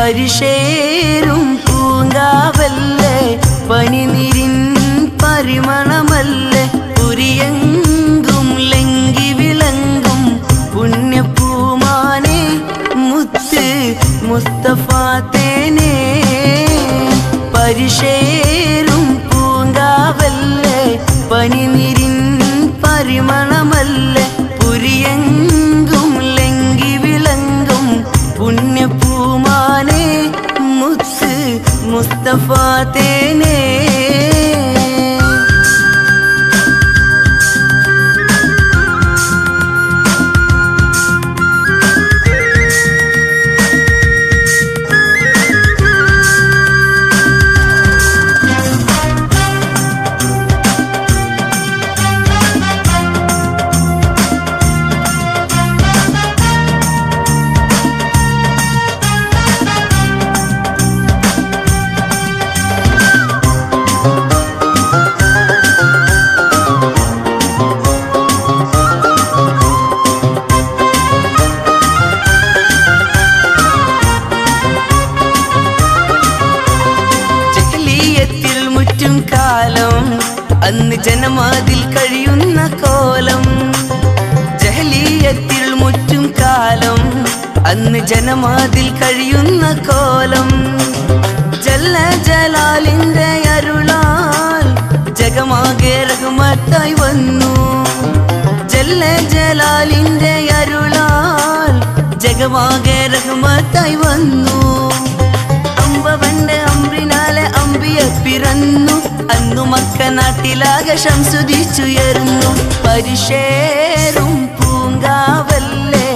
പരിശേരും പൂങ്കാവല്ലേ പനിനീരിൻ പരിമളമല്ലേ പുരിയെങ്കും ലങ്കി വിളങ്ങും പുണ്യപൂമാനെ മുത്ത് മുസ്തഫ തേനേ പരിശേരും പൂങ്കാവല്ലേ പനിനീരിൻ പരിമളമല്ലേ പുരിയെങ്കും ലങ്കി വിളങ്ങും പുണ്യപൂമാനെ മുത്ത് മുസ്തഫ തേനേ അന്ന് ജനമതിൽ കഴിയുന്ന കോലം ജഹലിയത്തിൽ മുറ്റും കാലം അന്ന് ജനമതിൽ കഴിയുന്ന കോലം ജല്ല ജലാലിന്റെ അരുളാൽ ജഗമാകെ റഹ്മത്തായി വന്നു ജല്ല ജലാലിന്റെ അരുളാൽ ജഗമാകെ റഹ്മത്തായി വന്നു അമ്പവന്റെ അമ്രിനാലെ അമ്പിയ പിറന്നു അന്നു മക്ക നാട്ടിലാകെ ശംസുദിച്ചുയർന്നു പരിശേരും പൂങ്കാവല്ലേ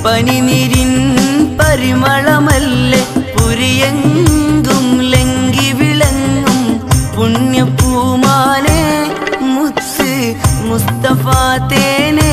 പനിനീരിൻ പരിമളമല്ലേ പുരിയെങ്കും ലങ്കി വിളങ്ങും പുണ്യപൂമാനെ മുത്ത് മുസ്തഫ തേനേ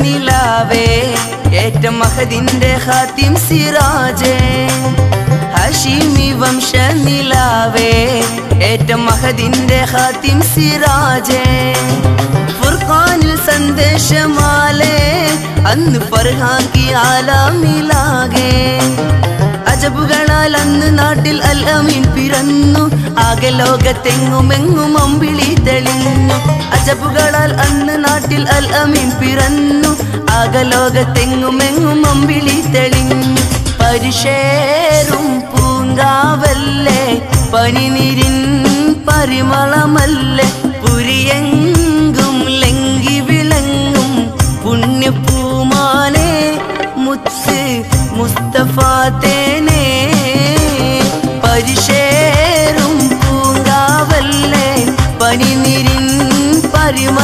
നിലാവേ ഏറ്റ മഹദിന്റെ ഖാത്തിം സിറാജേ ഹശീമി വംശ നിലാവേ ഏറ്റ മഹദിന്റെ ഖാത്തിം സിറാജേ ഫുർഖാനിൽ സന്ദേശമാലേ അന്ന് ഫർഹാക്കി ആലാമിലാകെ അജബുകളാൽ അന്ന് നാട്ടിൽ അൽ അമീൻ പിറന്നു ആകെ ലോകത്തെങ്ങുമെങ്ങും അമ്പിളി തെളിഞ്ഞു അജബുകളാൽ അന്ന് നാട്ടിൽ അൽ അമീൻ പിറന്നു ആകെ ലോകത്തെങ്ങുമെങ്ങും അമ്പിളി തെളിഞ്ഞു പരിശേരും പൂങ്കാവല്ലേ പനിനീരിൻ പരിമളമല്ലേ പുരിയെങ്കും ലങ്കി വിളങ്ങും പുണ്യപൂമാനെ മുത്ത് മുസ്തഫ തേനേ പരിശേരും പൂങ്കാവല്ലേ പനിനീരിൻ പരിമളമല്ലേ